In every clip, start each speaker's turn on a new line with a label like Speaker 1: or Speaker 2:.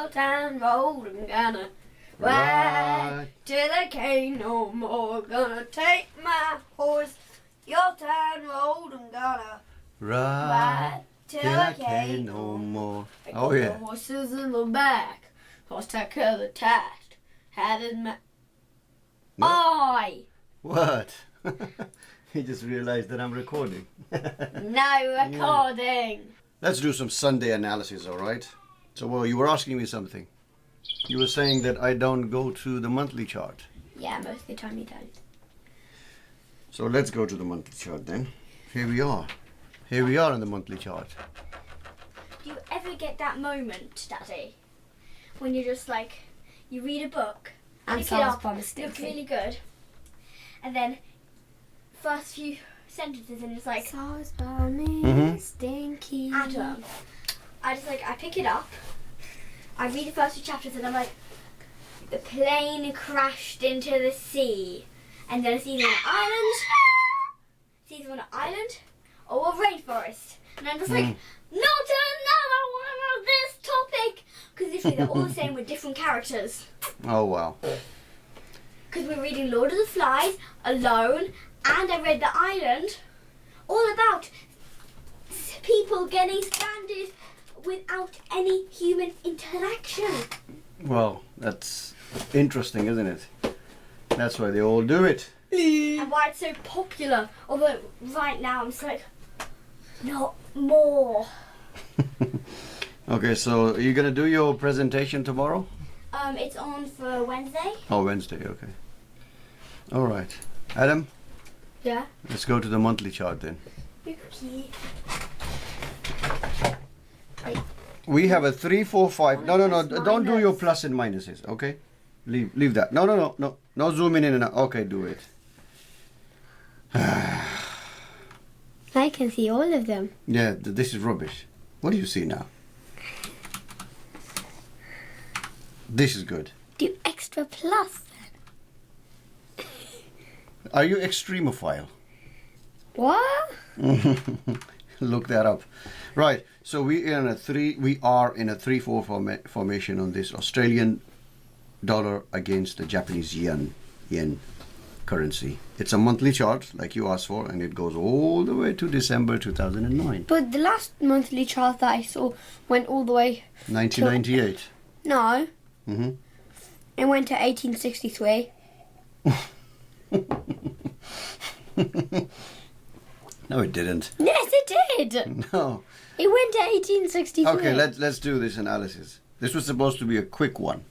Speaker 1: yacht and roll. I'm gonna ride till I can't no more. Gonna take my horse, yacht and roll. I'm gonna ride till I can't no more.
Speaker 2: Oh yeah.
Speaker 1: The horses in the back, horse tack of the tact, had in my eye.
Speaker 2: What? He just realized that I'm recording.
Speaker 1: No recording.
Speaker 2: Let's do some Sunday analysis, all right? So, well, you were asking me something. You were saying that I don't go to the monthly chart.
Speaker 1: Yeah, most of the time you don't.
Speaker 2: So let's go to the monthly chart then. Here we are. Here we are on the monthly chart.
Speaker 1: Do you ever get that moment, Daddy, when you're just like, you read a book,
Speaker 3: And
Speaker 1: pick it
Speaker 3: sounds
Speaker 1: up,
Speaker 3: promising.
Speaker 1: looks really good, and then first few sentences and it's like,
Speaker 3: Sauce by me,
Speaker 2: Mhm.
Speaker 3: stinky.
Speaker 1: Adam. I pick it up, I read the first few chapters and I'm like, the plane crashed into the sea, and then it's either an island, or a rainforest, and I'm just like, not another one of this topic, because literally they're all the same with different characters.
Speaker 2: Oh, wow.
Speaker 1: Because we're reading Lord of the Flies, Alone, and I read The Island, all about people getting stranded without any human interaction.
Speaker 2: Well, that's interesting, isn't it? That's why they all do it.
Speaker 1: And why it's so popular. Although right now I'm just like, not more.
Speaker 2: Okay, so are you going to do your presentation tomorrow?
Speaker 1: It's on for Wednesday.
Speaker 2: Oh, Wednesday, okay. All right. Adam,
Speaker 1: Yeah.
Speaker 2: let's go to the monthly chart then.
Speaker 1: Okay.
Speaker 2: We have a 3, 4, 5. No, don't do your plus and minuses, okay? Leave that. No, zooming in and out. Okay, do it.
Speaker 3: I can see all of them.
Speaker 2: Yeah, this is rubbish. What do you see now? This is good.
Speaker 3: Do extra plus then.
Speaker 2: Are you extremophile?
Speaker 3: What?
Speaker 2: Look that up. Right. So we are in a 3-4 formation on this Australian dollar against the Japanese yen currency. It's a monthly chart like you asked for, and it goes all the way to December 2009.
Speaker 3: But the last monthly chart that I saw went all the way.
Speaker 2: 1998.
Speaker 3: No,
Speaker 2: Mm-hmm.
Speaker 3: it went to 1863.
Speaker 2: No, it didn't.
Speaker 3: Yes, it did.
Speaker 2: No.
Speaker 3: It went to 1863.
Speaker 2: Okay, let's do this analysis. This was supposed to be a quick one.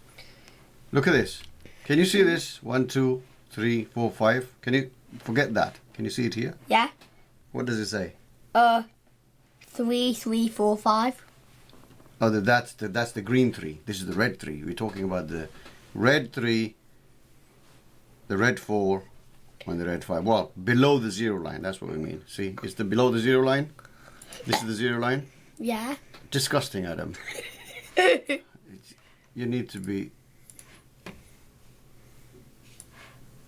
Speaker 2: Look at this. Can you see this? 1, 2, 3, 4, 5. Can you forget that? Can you see it here?
Speaker 3: Yeah.
Speaker 2: What does it say?
Speaker 3: 3, 3, 4, 5.
Speaker 2: Oh, that's the green 3. This is the red 3. We're talking about the red 3, the red 4, and the red 5. Well, below the 0 line. That's what we mean. See, it's the below the 0 line. This is the 0 line.
Speaker 3: Yeah.
Speaker 2: Disgusting, Adam. You need to be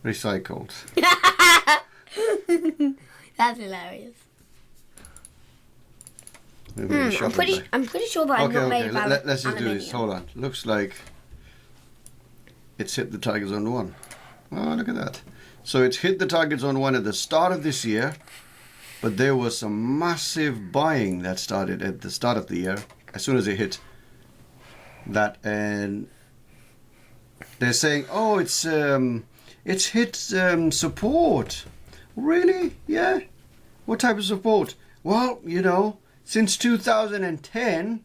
Speaker 2: recycled.
Speaker 3: That's hilarious.
Speaker 2: Maybe we shop it back.
Speaker 3: I'm pretty sure that I'm not made
Speaker 2: Okay.
Speaker 3: of
Speaker 2: Let's just do this.
Speaker 3: aluminium.
Speaker 2: Hold on. Looks like it's hit the target zone 1. Oh, look at that. So it's hit the target zone 1 at the start of this year, but there was some massive buying that started at the start of the year as soon as it hit that, and they're saying, oh, it's hit support. Really? Yeah. What type of support? Well, since 2010,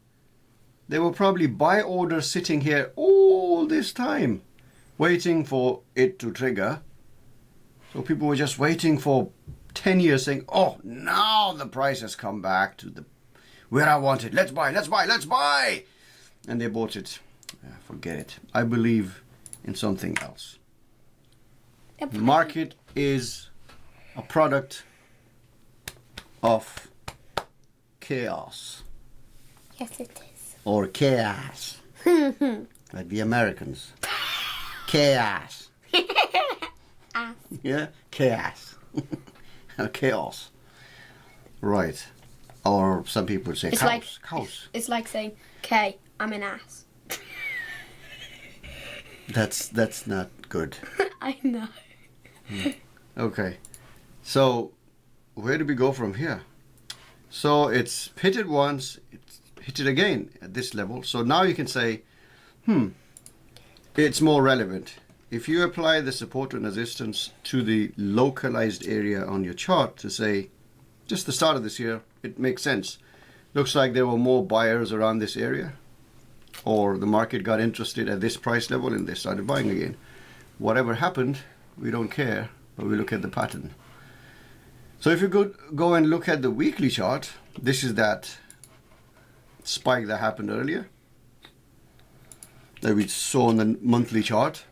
Speaker 2: there were probably buy orders sitting here all this time, waiting for it to trigger. So people were just waiting for 10 years saying, oh, now the price has come back to where I want it. Let's buy. And they bought it. Forget it. I believe in something else. The market is a product of chaos.
Speaker 3: Yes, it is.
Speaker 2: Or chaos. Like the Americans. Chaos.
Speaker 3: Ass.
Speaker 2: Yeah? Chaos. Chaos. Right. Or some people say
Speaker 3: It's
Speaker 2: chaos.
Speaker 3: like
Speaker 2: Chaos.
Speaker 3: It's like saying, "Okay, I'm an ass."
Speaker 2: That's not good.
Speaker 3: I know.
Speaker 2: Okay, so where do we go from here? So it's hit it once, it's hit it again at this level. So now you can say, it's more relevant. If you apply the support and resistance to the localized area on your chart to say, just the start of this year, it makes sense. Looks like there were more buyers around this area, or the market got interested at this price level and they started buying again. Whatever happened, we don't care, but we look at the pattern. So if you go and look at the weekly chart, this is that spike that happened earlier that we saw on the monthly chart.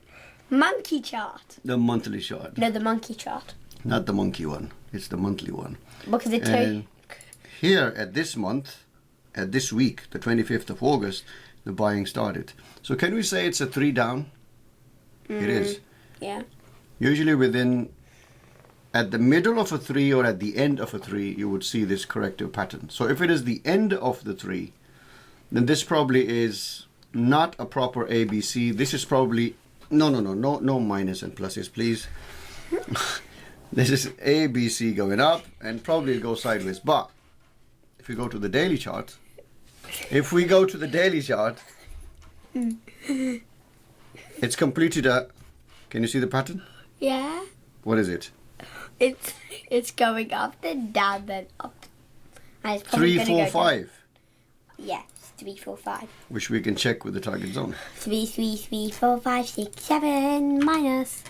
Speaker 3: Monkey chart.
Speaker 2: The monthly chart.
Speaker 3: No, the monkey chart.
Speaker 2: Not the monkey one. It's the monthly one.
Speaker 3: Because it
Speaker 2: And here at this month, at this week, the 25th of August, the buying started. So can we say it's a 3 down? It is.
Speaker 3: Yeah.
Speaker 2: Usually at the middle of a 3 or at the end of a 3, you would see this corrective pattern. So if it is the end of the 3, then this probably is not a proper ABC. This is probably, no minus and pluses, please. This is ABC going up and probably it goes sideways. But if we go to the daily chart, it's completed can you see the pattern?
Speaker 3: Yeah.
Speaker 2: What is it?
Speaker 3: It's going up, then down, then up. And it's probably
Speaker 2: 3,
Speaker 3: gonna
Speaker 2: 4,
Speaker 3: go
Speaker 2: 5.
Speaker 3: down. Yes, 3, 4, 5.
Speaker 2: Which we can check with the target zone.
Speaker 3: 3, 3, 3, 4, 5, 6, 7, minus.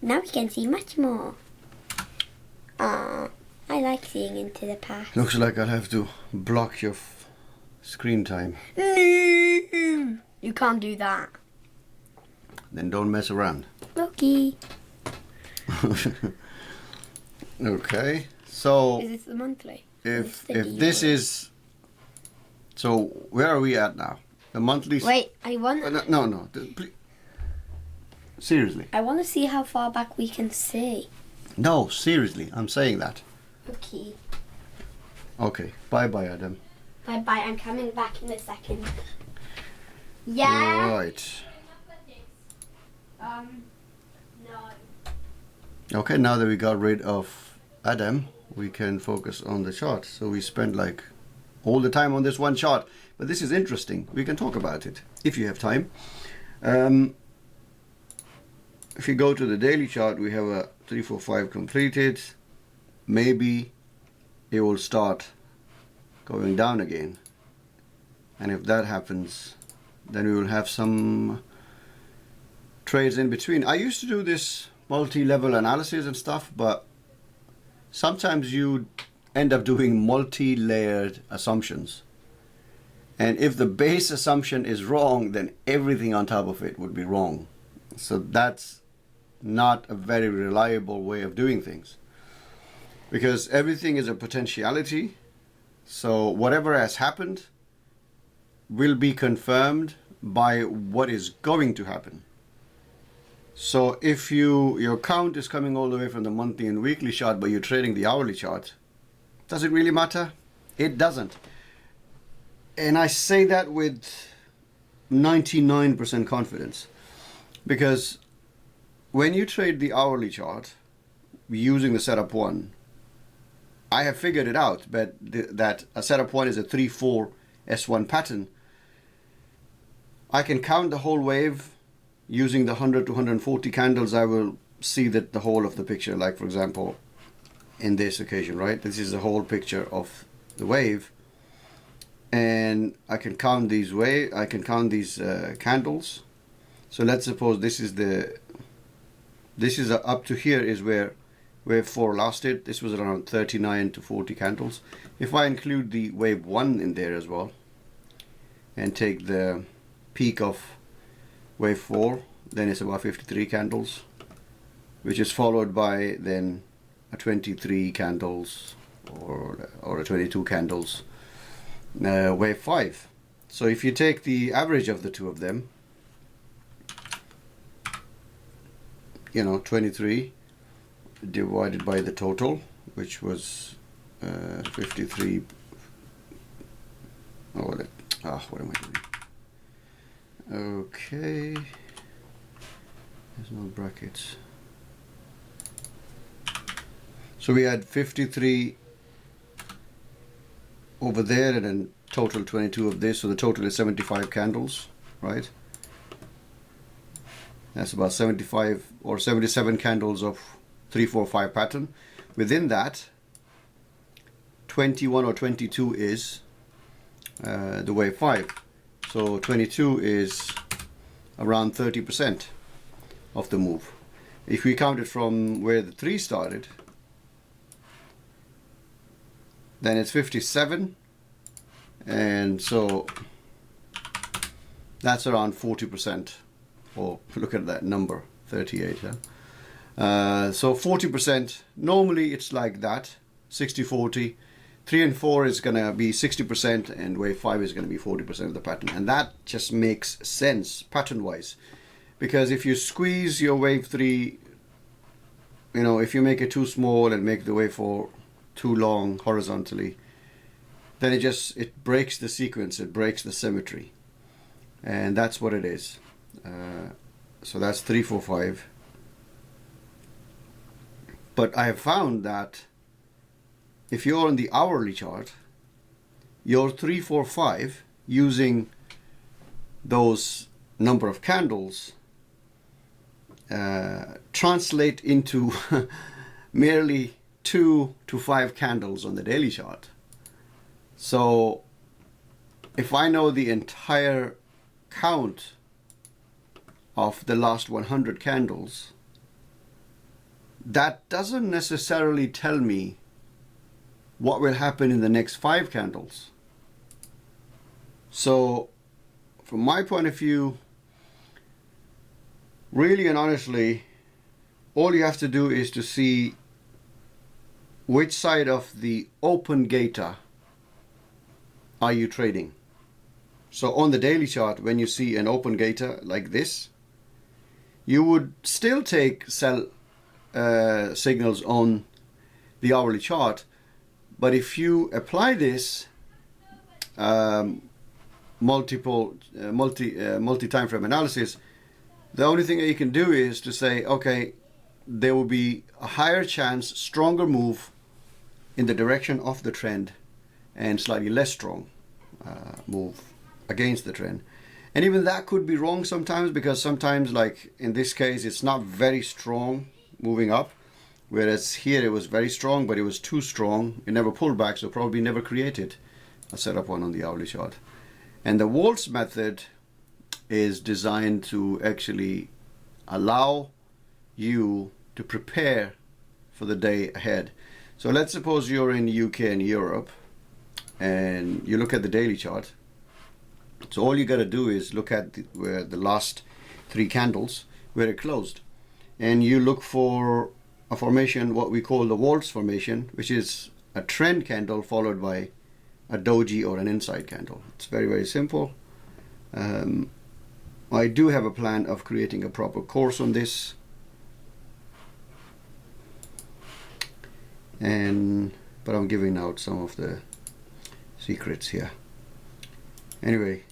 Speaker 3: Now we can see much more. I like seeing into the past.
Speaker 2: Looks like I'll have to block your screen time.
Speaker 3: No, you can't do that.
Speaker 2: Then don't mess around.
Speaker 3: Okay.
Speaker 2: Okay, so
Speaker 3: Is this the monthly?
Speaker 2: if this is, so where are we at now? The monthly.
Speaker 3: Wait, I want.
Speaker 2: No. Please. Seriously.
Speaker 3: I want to see how far back we can see.
Speaker 2: No, seriously, I'm saying that.
Speaker 3: Okay.
Speaker 2: Okay, bye, Adam.
Speaker 3: Bye bye. I'm coming back in a second. Yeah.
Speaker 2: Right.
Speaker 3: No.
Speaker 2: Okay, now that we got rid of Adam, we can focus on the chart. So we spent like all the time on this one chart, but this is interesting. We can talk about it if you have time. If you go to the daily chart, we have a 3, 4, 5 completed. Maybe it will start going down again. And if that happens, then we will have some trades in between. I used to do this multi-level analysis and stuff, but sometimes you end up doing multi-layered assumptions. And if the base assumption is wrong, then everything on top of it would be wrong. So that's not a very reliable way of doing things, because everything is a potentiality. So whatever has happened will be confirmed by what is going to happen. So if your count is coming all the way from the monthly and weekly chart, but you're trading the hourly chart, does it really matter? It doesn't. And I say that with 99% confidence, because when you trade the hourly chart using the setup 1, I have figured it out, but that a setup 1 is a 3-4 S1 pattern. I can count the whole wave using the 100 to 140 candles. I will see that the whole of the picture, like for example in this occasion, right? This is the whole picture of the wave, and I can count these candles. So let's suppose this is up to here is where wave 4 lasted. This was around 39 to 40 candles. If I include the wave 1 in there as well and take the peak of wave 4, then it's about 53 candles, which is followed by then a 23 candles or a 22 candles wave 5. So if you take the average of the two of them, 23 divided by the total, which was 53. What am I Okay. There's no brackets. So we had 53 over there and then total 22 of this. So the total is 75 candles, right? That's about 75 or 77 candles of 3, 4, 5 pattern. Within that, 21 or 22 is the wave 5. So 22 is around 30% of the move. If we count it from where the 3 started, then it's 57, and so that's around 40%. Or look at that number, 38. Huh? So 40%, normally it's like that, 60-40. 3 and 4 is going to be 60% and wave 5 is going to be 40% of the pattern. And that just makes sense pattern-wise. Because if you squeeze your wave 3, you know, if you make it too small and make the wave 4 too long horizontally, then it breaks the sequence, it breaks the symmetry. And that's what it is. So that's 3, 4, 5. But I have found that if you're on the hourly chart, your 3, 4, 5 using those number of candles translate into merely 2 to 5 candles on the daily chart. So if I know the entire count of the last 100 candles, that doesn't necessarily tell me what will happen in the next 5 candles. So from my point of view, really and honestly, all you have to do is to see which side of the open gator are you trading. So on the daily chart, when you see an open gator like this, you would still take sell signals on the hourly chart. But if you apply this multi-time frame analysis, the only thing that you can do is to say, okay, there will be a higher chance, stronger move in the direction of the trend and slightly less strong move against the trend. And even that could be wrong sometimes, because sometimes, like in this case, it's not very strong moving up, whereas here it was very strong, but it was too strong. It never pulled back, so probably never created a setup one on the hourly chart. And the waltz method is designed to actually allow you to prepare for the day ahead. So let's suppose you're in UK and Europe and you look at the daily chart. So all you got to do is look at where the last 3 candles, where it closed, and you look for a formation, what we call the waltz formation, which is a trend candle followed by a doji or an inside candle. It's very, very simple. I do have a plan of creating a proper course on this, but I'm giving out some of the secrets here. Anyway,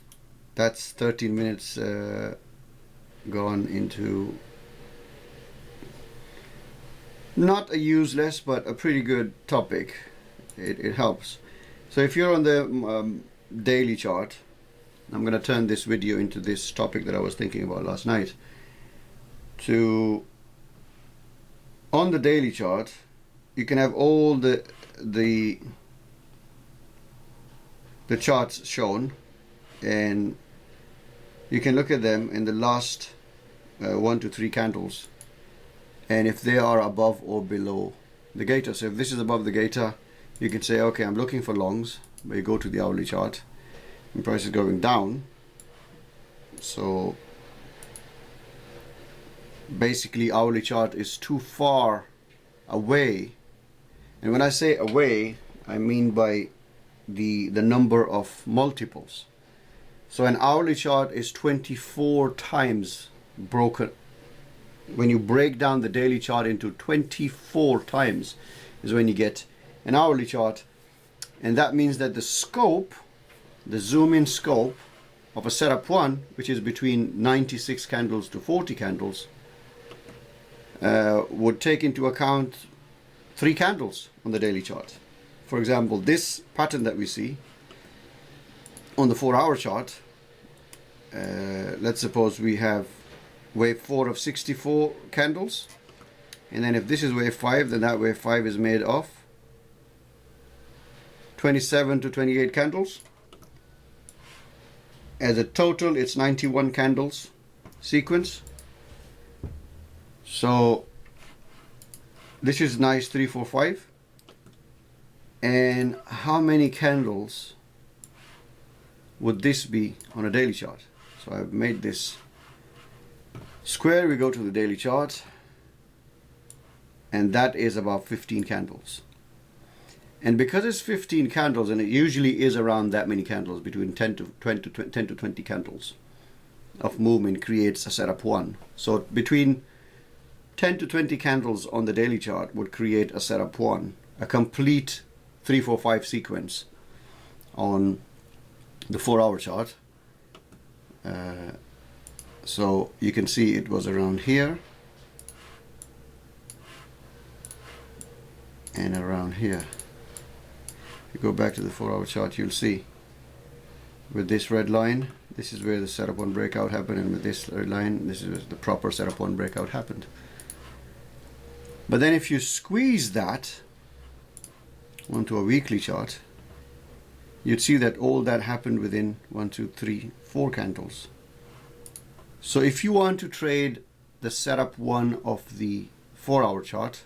Speaker 2: that's 13 minutes gone into not a useless but a pretty good topic. It helps. So if you're on the daily chart, I'm going to turn this video into this topic that I was thinking about last night. On the daily chart, you can have all the charts shown, and you can look at them in the last 1 to 3 candles, and if they are above or below the gator. So if this is above the gator, you can say, okay, I'm looking for longs. But you go to the hourly chart and price is going down, so basically hourly chart is too far away. And when I say away, I mean by the number of multiples. So an hourly chart is 24 times broken. When you break down the daily chart into 24 times is when you get an hourly chart. And that means that the scope, the zoom in scope of a setup 1, which is between 96 candles to 40 candles, would take into account 3 candles on the daily chart. For example, this pattern that we see on the 4-hour chart, let's suppose we have wave 4 of 64 candles, and then if this is wave 5, then that wave 5 is made of 27 to 28 candles. As a total, it's 91 candles sequence. So this is nice 3, 4, 5. And how many candles would this be on a daily chart? So I've made this square. We go to the daily chart, and that is about 15 candles. And because it's 15 candles, and it usually is around that many candles, between 10 to 20 candles of movement creates a setup 1. So between 10 to 20 candles on the daily chart would create a setup 1, a complete 3, 4, 5 sequence on the 4-hour chart. So you can see it was around here and around here. If you go back to the 4-hour chart, you'll see with this red line, this is where the setup 1 breakout happened, and with this red line, this is the proper setup 1 breakout happened. But then if you squeeze that onto a weekly chart, you'd see that all that happened within 1, 2, 3, 4 candles. So if you want to trade the setup 1 of the 4-hour chart,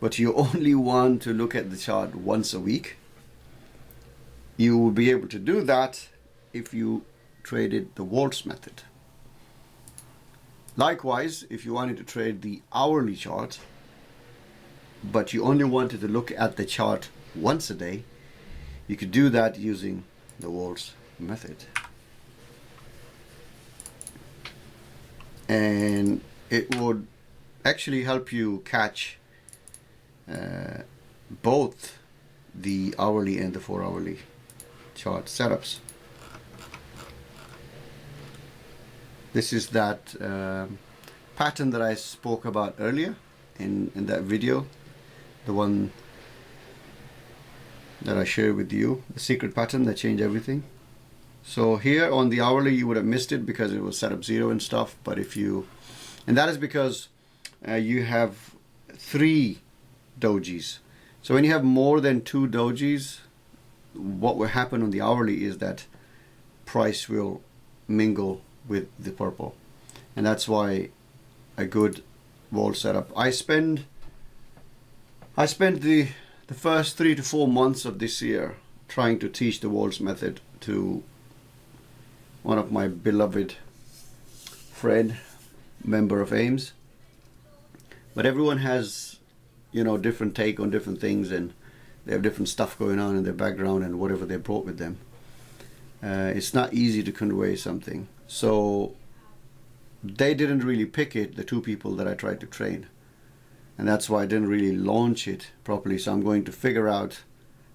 Speaker 2: but you only want to look at the chart once a week, you will be able to do that if you traded the Waltz method. Likewise, if you wanted to trade the hourly chart, but you only wanted to look at the chart once a day, you could do that using the Waltz method. And it would actually help you catch both the hourly and the 4-hourly chart setups. This is that pattern that I spoke about earlier in that video, the one that I shared with you, the secret pattern that changed everything. So here on the hourly you would have missed it because it was setup 0 and stuff, but if you, and that is because you have 3 dojis. So when you have more than 2 dojis, what will happen on the hourly is that price will mingle with the purple, and that's why a good Waltz setup. I spent the first 3 to 4 months of this year trying to teach the Waltz method to one of my beloved friend, member of AIMS. But everyone has, you know, different take on different things, and they have different stuff going on in their background and whatever they brought with them. It's not easy to convey something. So they didn't really pick it, the 2 people that I tried to train. And that's why I didn't really launch it properly. So I'm going to figure out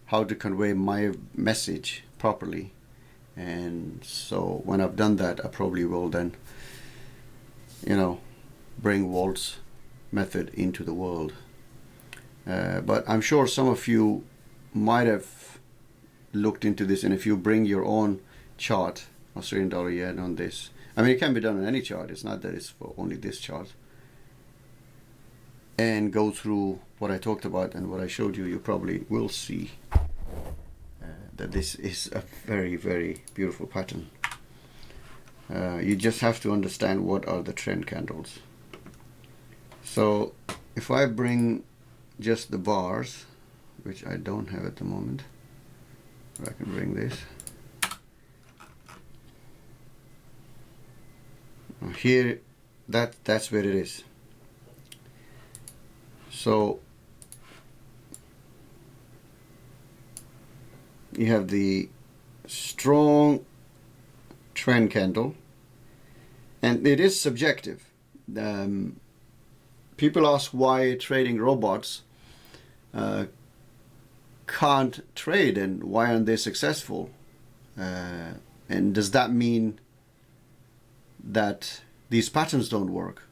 Speaker 2: how to convey my message properly. And so when I've done that, I probably will then, you know, bring Waltz method into the world. But I'm sure some of you might have looked into this, and if you bring your own chart, Australian dollar yen, on this, I mean, it can be done on any chart, it's not that it's for only this chart, and go through what I talked about and what I showed you, you probably will see that this is a very, very beautiful pattern. You just have to understand what are the trend candles. So if I bring just the bars, which I don't have at the moment, I can bring this. Here, that's where it is. So you have the strong trend candle, and it is subjective. People ask why trading robots can't trade and why aren't they successful. And does that mean that these patterns don't work?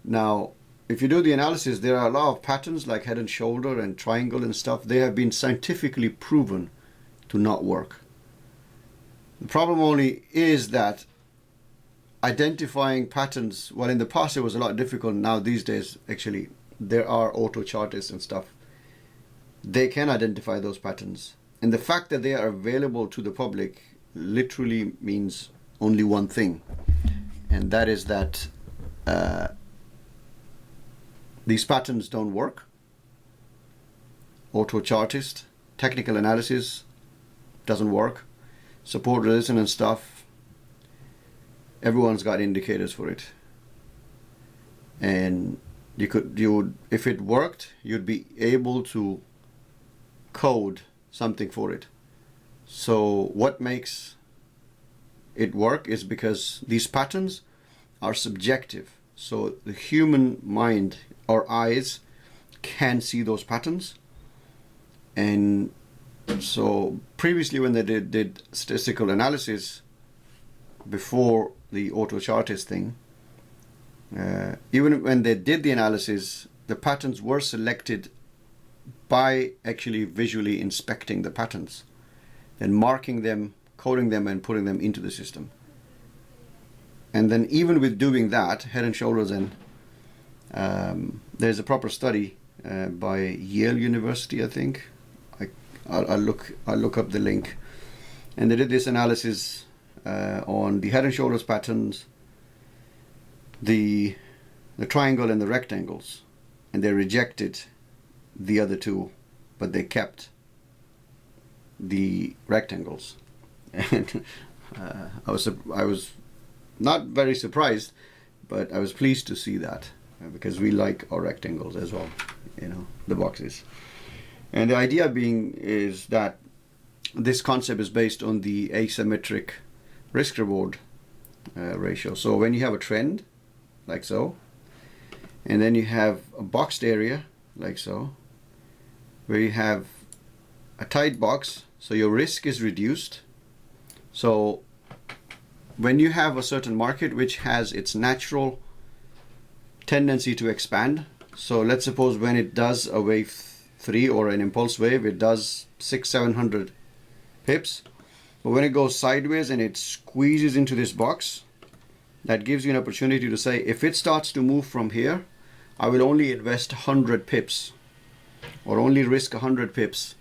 Speaker 2: Now, if you do the analysis, there are a lot of patterns like head and shoulder and triangle and stuff. They have been scientifically proven to not work. The problem only is that identifying patterns, well, in the past it was a lot difficult. Now these days, actually, there are auto chartists and stuff. They can identify those patterns. And the fact that they are available to the public literally means only one thing. And that is that these patterns don't work. Auto chartist, technical analysis doesn't work. Support, resistance and stuff, everyone's got indicators for it. And you would, if it worked, you'd be able to code something for it. So what makes it work is because these patterns are subjective. So the human mind or eyes can see those patterns. And so previously when they did statistical analysis before the auto chartist thing, even when they did the analysis, the patterns were selected by actually visually inspecting the patterns and marking them, coding them and putting them into the system. And then even with doing that, head and shoulders, and there's a proper study by Yale University, I think. I'll look up the link. And they did this analysis on the head and shoulders patterns, the triangle and the rectangles, and they rejected the other two, but they kept the rectangles. And I was not very surprised, but I was pleased to see that because we like our rectangles as well, you know, the boxes. And the idea being is that this concept is based on the asymmetric risk-reward ratio. So when you have a trend, like so, and then you have a boxed area, like so, where you have a tight box, so your risk is reduced. So when you have a certain market which has its natural tendency to expand, so let's suppose when it does a wave 3 or an impulse wave, it does 600-700 pips, but when it goes sideways and it squeezes into this box, that gives you an opportunity to say, if it starts to move from here, I will only invest 100 pips or only risk 100 pips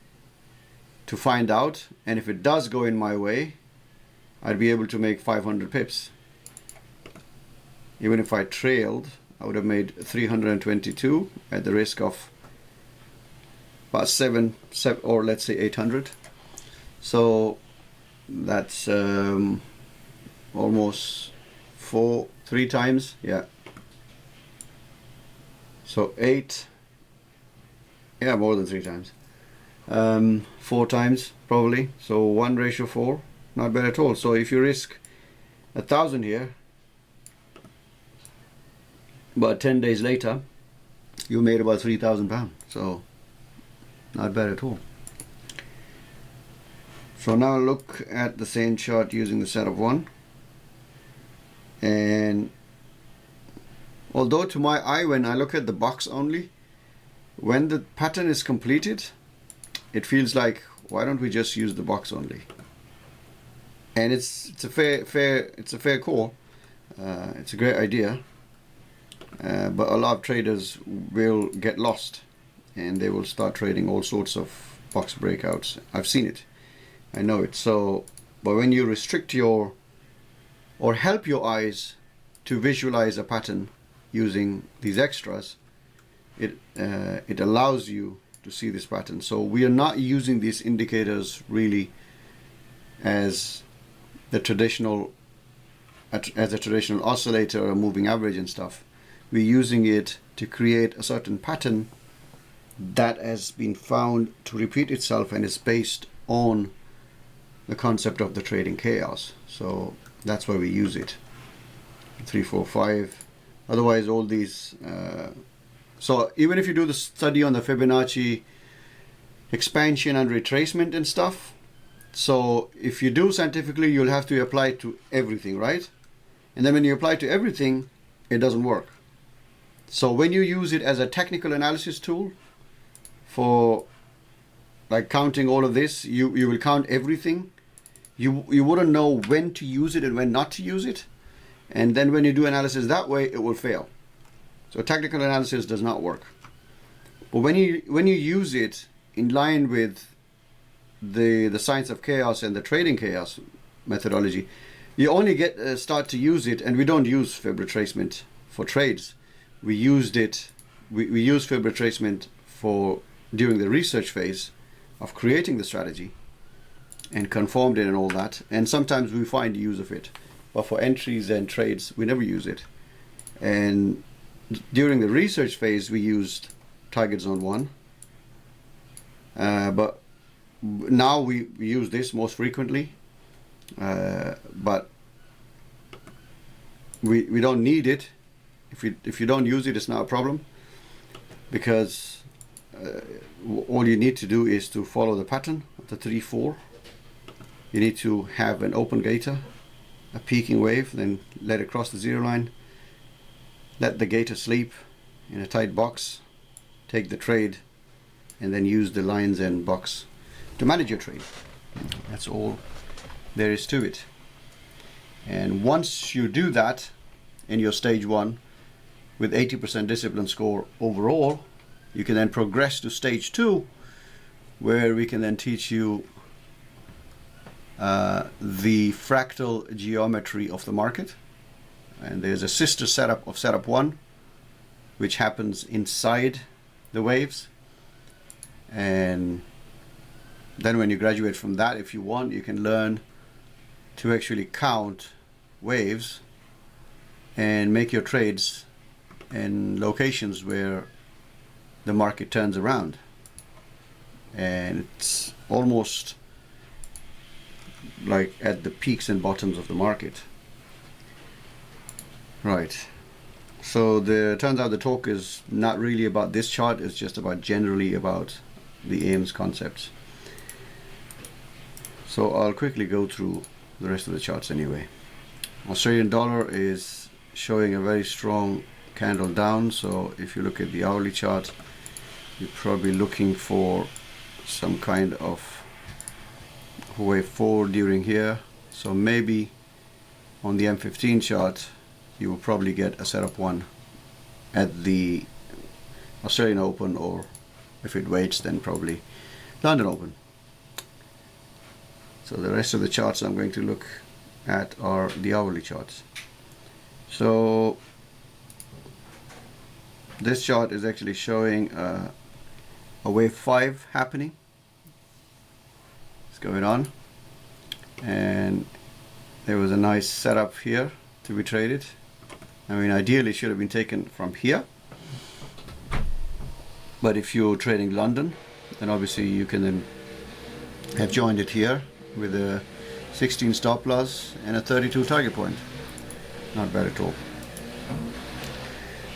Speaker 2: to find out, and if it does go in my way, I'd be able to make 500 pips. Even if I trailed, I would have made 322 at the risk of about 7 or let's say 800. So that's almost 3 times, yeah. So 8, yeah, more than 3 times. 4 times probably. So 1:4, not bad at all. So if you risk 1,000 here, but 10 days later, you made about £3,000. So not bad at all. So now look at the same chart using the set of 1. And although to my eye, when I look at the box only, when the pattern is completed, it feels like, why don't we just use the box only? And it's a fair call. It's a great idea, but a lot of traders will get lost and they will start trading all sorts of box breakouts. I've seen it, I know it. So, but when you restrict your or help your eyes to visualize a pattern using these extras, it allows you to see this pattern. So we are not using these indicators really as a traditional oscillator or moving average and stuff. We're using it to create a certain pattern that has been found to repeat itself and is based on the concept of the trading chaos. So that's why we use it. 3, 4, 5. Otherwise, all these. So even if you do the study on the Fibonacci expansion and retracement and stuff, So if you do scientifically, you'll have to apply it to everything, right? And then when you apply to everything, it doesn't work. So when you use it as a technical analysis tool for like counting all of this, you will count everything. You wouldn't know when to use it and when not to use it. And then when you do analysis that way, it will fail. So technical analysis does not work. But when you use it in line with the science of chaos and the trading chaos methodology, you only start to use it. And we don't use fib retracement for trades. We used it. We use fib retracement for during the research phase of creating the strategy and conformed it and all that. And sometimes we find use of it, but for entries and trades, we never use it. And during the research phase, we used target zone 1. But now we use this most frequently. But we don't need it. If you don't use it, it's not a problem, because all you need to do is to follow the pattern of the 3-4. You need to have an open gator, a peaking wave, then let it cross the 0 line, let the gator sleep in a tight box, take the trade, and then use the lines and box to manage your trade. That's all there is to it. And once you do that in your stage 1 with 80% discipline score overall, you can then progress to stage 2, where we can then teach you the fractal geometry of the market. And there's a sister setup of setup 1, which happens inside the waves. And then when you graduate from that, if you want, you can learn to actually count waves and make your trades in locations where the market turns around. And it's almost like at the peaks and bottoms of the market. Right. So turns out the talk is not really about this chart, it's just about generally about the AIMS concepts. So I'll quickly go through the rest of the charts anyway. Australian dollar is showing a very strong candle down, so if you look at the hourly chart, you're probably looking for some kind of wave forward during here. So maybe on the M15 chart you will probably get a setup 1 at the Australian Open, or if it waits, then probably London Open. So the rest of the charts I'm going to look at are the hourly charts. So this chart is actually showing a wave 5 happening. It's going on, and there was a nice setup here to be traded. I mean, ideally it should have been taken from here, but if you're trading London, then obviously you can then have joined it here with a 16 stop loss and a 32 target point. Not bad at all.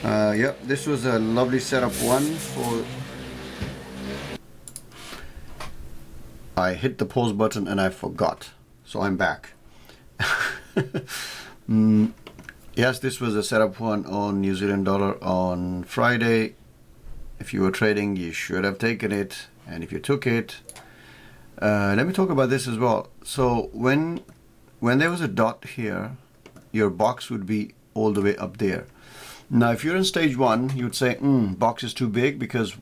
Speaker 2: Yep, this was a lovely setup 1 for... I hit the pause button and I forgot, so I'm back. Yes, this was a setup 1 on New Zealand dollar on Friday. If you were trading, you should have taken it, and if you took it, let me talk about this as well. So when there was a dot here, your box would be all the way up there. Now if you're in stage 1, you'd say box is too big, because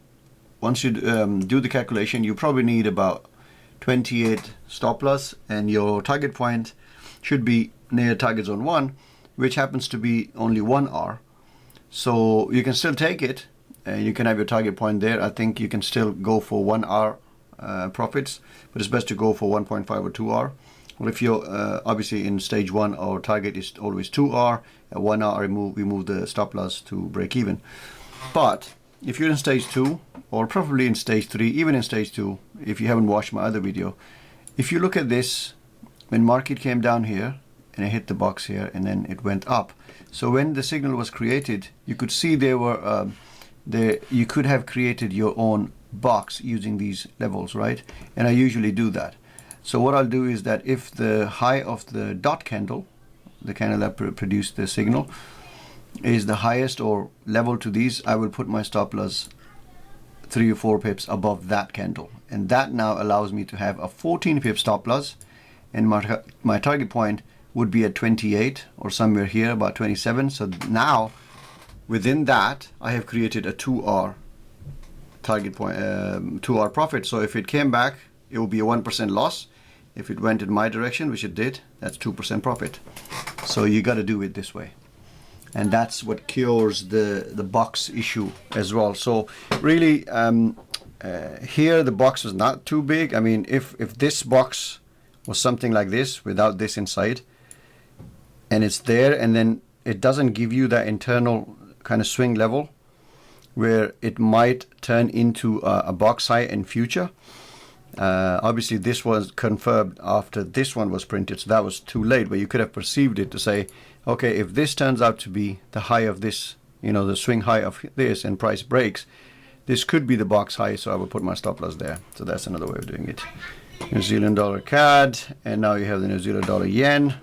Speaker 2: once you do the calculation, you probably need about 28 stop loss, and your target point should be near target zone 1, which happens to be only 1 hour. So you can still take it and you can have your target point there. I think you can still go for 1 hour profits, but it's best to go for 1.5 or 2 hour. Well, if you're obviously in stage 1, our target is always 2 hour. At 1 hour we move the stop loss to break even. But if you're in stage 2, or probably in stage 3, even in stage 2, if you haven't watched my other video, if you look at this, when market came down here and it hit the box here and then it went up, so when the signal was created, you could see there were you could have created your own box using these levels, right? And I usually do that. So what I'll do is that if the high of the dot candle, the candle that produced the signal, is the highest or level to these, I will put my stop loss 3 or 4 pips above that candle, and that now allows me to have a 14 pip stop loss, and my target point would be at 28 or somewhere here about 27. So now within that I have created a 2R target point, 2R profit. So if it came back, it will be a 1% loss. If it went in my direction, which it did, that's 2% profit. So you got to do it this way, and that's what cures the box issue as well. So really here the box was not too big. I mean, if this box was something like this without this inside, and it's there, and then it doesn't give you that internal kind of swing level where it might turn into a box high in future. Obviously this was confirmed after this one was printed, so that was too late, but you could have perceived it to say, okay, if this turns out to be the high of this, you know, the swing high of this, and price breaks, this could be the box high, so I will put my stop loss there. So that's another way of doing it. New Zealand dollar CAD, and now you have the New Zealand dollar yen.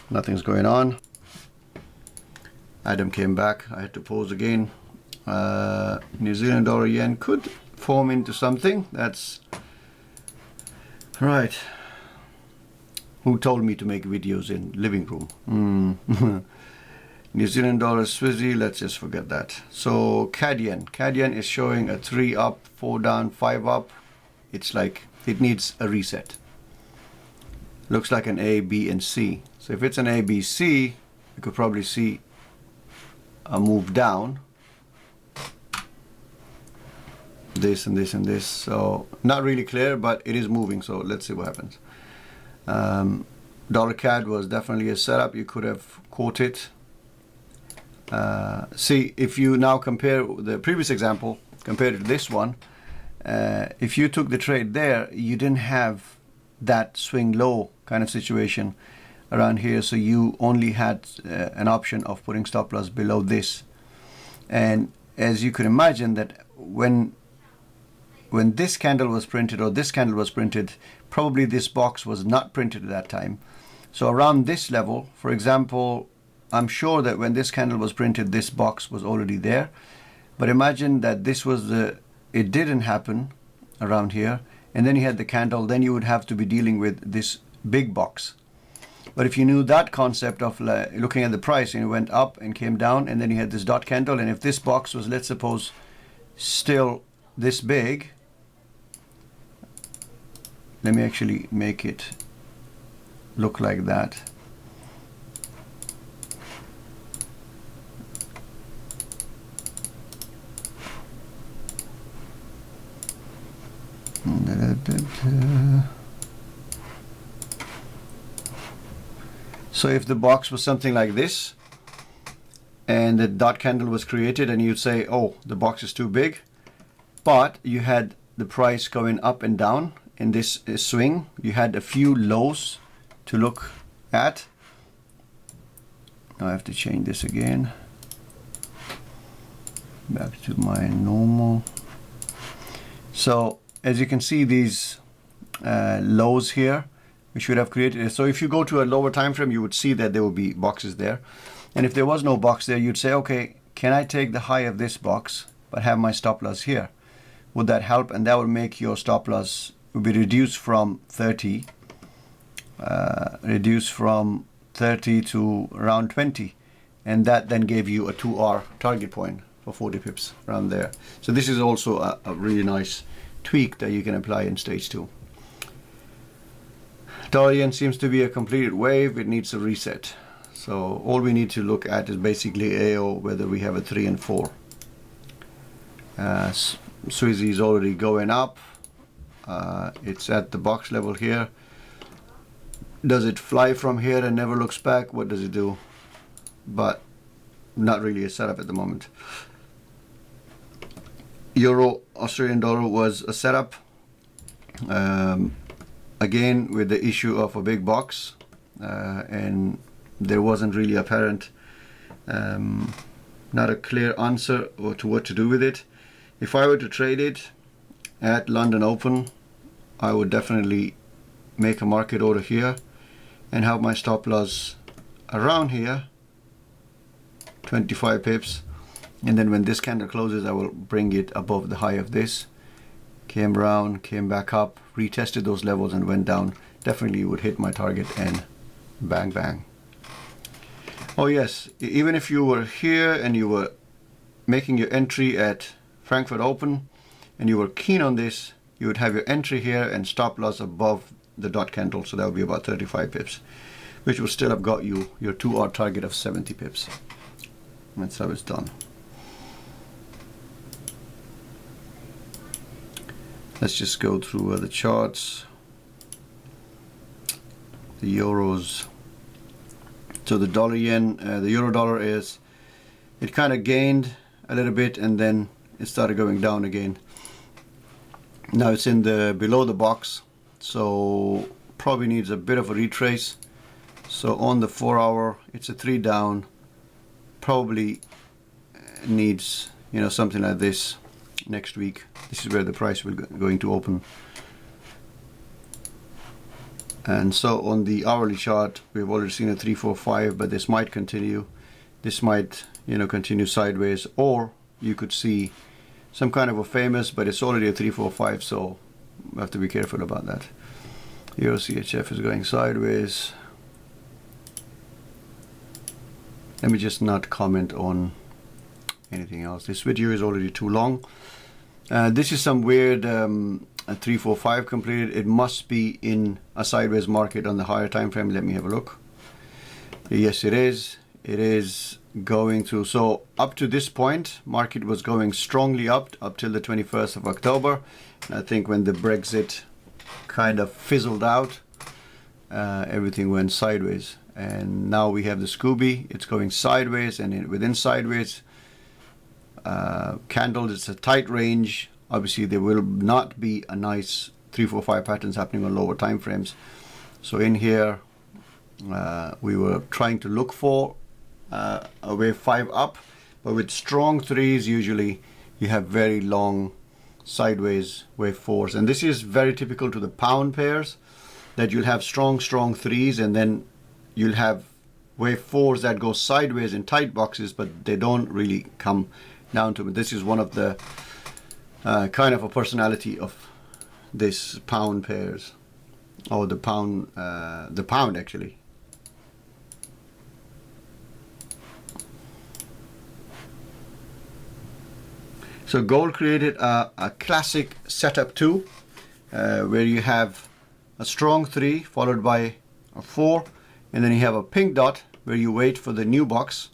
Speaker 2: Nothing's going on. Adam came back, I had to pause again. New Zealand dollar yen could form into something. That's right. Who told me to make videos in living room? New Zealand dollar Swizzy, let's just forget that. So CAD yen is showing a 3 up, 4 down, 5 up. It's like it needs a reset. Looks like an A, B, and C. So if it's an A, B, C, you could probably see a move down. This and this and this. So not really clear, but it is moving. So let's see what happens. Dollar CAD was definitely a setup. You could have caught it. See, if you now compare the previous example compared to this one, if you took the trade there, you didn't have that swing low kind of situation around here, so you only had an option of putting stop loss below this. And as you could imagine, that when this candle was printed, or this candle was printed, probably this box was not printed at that time. So around this level, for example, I'm sure that when this candle was printed, this box was already there. But imagine that this was it didn't happen around here, and then you had the candle, then you would have to be dealing with this big box. But if you knew that concept of looking at the price, and it went up and came down, and then you had this dot candle, and if this box was, let's suppose, still this big, let me actually make it look like that. So if the box was something like this, and the dot candle was created, and you'd say, oh, the box is too big, but you had the price going up and down in this swing, you had a few lows to look at. Now I have to change this again back to my normal. So as you can see, these lows here, we should have created it. So if you go to a lower time frame, you would see that there will be boxes there, and if there was no box there, you'd say, okay, can I take the high of this box but have my stop loss here? Would that help? And that would make your stop loss would be reduced from 30 to around 20, and that then gave you a 2R target point for 40 pips around there. So this is also a really nice tweak that you can apply in stage 2. Dollar yen seems to be a completed wave. It needs a reset. So all we need to look at is basically AO, whether we have a 3 and 4. Swizzy is already going up. It's at the box level here. Does it fly from here and never looks back? What does it do? But not really a setup at the moment. Euro Australian dollar was a setup. Again, with the issue of a big box, and there wasn't really apparent, not a clear answer to what to do with it. If I were to trade it at London Open, I would definitely make a market order here and have my stop loss around here, 25 pips, and then when this candle closes I will bring it above the high of this. Came around, came back up, retested those levels and went down. Definitely would hit my target and bang bang. Oh yes, even if you were here and you were making your entry at Frankfurt Open and you were keen on this, you would have your entry here and stop loss above the dot candle, so that would be about 35 pips, which would still have got you your 2-hour target of 70 pips. That's how it's done. Let's just go through the charts. The euros. So the dollar yen, the euro dollar is, it kind of gained a little bit and then it started going down again. Now it's in the below the box, so probably needs a bit of a retrace. So on the 4-hour, it's a 3 down. Probably needs, you know, something like this next week. This is where the price will going to open. And so on the hourly chart, we've already seen a 345, but this might continue. This might, you know, continue sideways, or you could see some kind of a famous, but it's already a 345, so we have to be careful about that. Euro CHF is going sideways. Let me just not comment on anything else. This video is already too long. This is some weird 345 completed. It must be in a sideways market on the higher time frame. Let me have a look. Yes, it is. It is going through. So up to this point, market was going strongly up till the 21st of October. And I think when the Brexit kind of fizzled out, everything went sideways. And now we have the Scooby. It's going sideways, and within sideways candles, it's a tight range. Obviously there will not be a nice 345 patterns happening on lower time frames. So in here we were trying to look for a wave 5 up, but with strong 3s usually you have very long sideways wave 4s, and this is very typical to the pound pairs, that you'll have strong 3s and then you'll have wave 4s that go sideways in tight boxes, but they don't really come down to it. This is one of the kind of a personality of this pound pairs, or the pound actually. So gold created a classic setup 2, where you have a strong 3 followed by a 4, and then you have a pink dot where you wait for the new box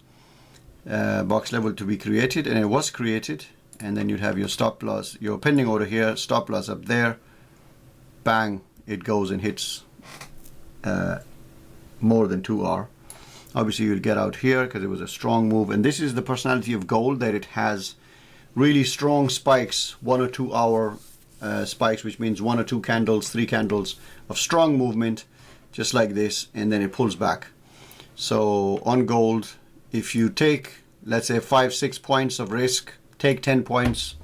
Speaker 2: level to be created, and it was created, and then you'd have your stop loss, your pending order here, stop loss up there, bang, it goes and hits more than 2R. Obviously you'll get out here because it was a strong move, and this is the personality of gold, that it has really strong spikes, 1 or 2 hour spikes, which means 1 or 2 candles, 3 candles of strong movement, just like this, and then it pulls back. So on gold, if you take, let's say 5-6 points of risk, take 10 points,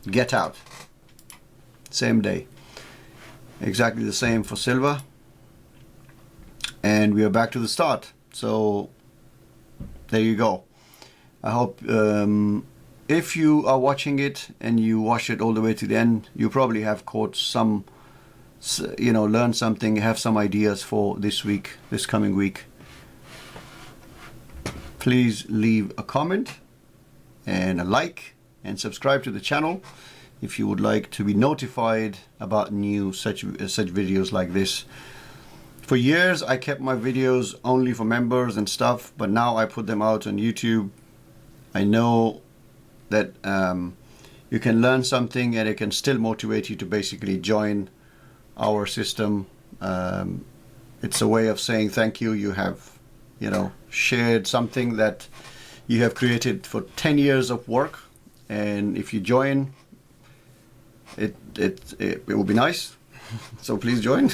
Speaker 2: get out same day. Exactly the same for silver, and we are back to the start. So there you go. I hope if you are watching it and you watch it all the way to the end, you probably have caught some, you know, learned something, have some ideas for this week, this coming week. Please leave a comment and a like and subscribe to the channel if you would like to be notified about new such videos like this. For years I kept my videos only for members and stuff, but now I put them out on YouTube. I know that you can learn something and it can still motivate you to basically join our system. It's a way of saying thank you. You have, you know, shared something that you have created for 10 years of work, and if you join, it will be nice. So please join.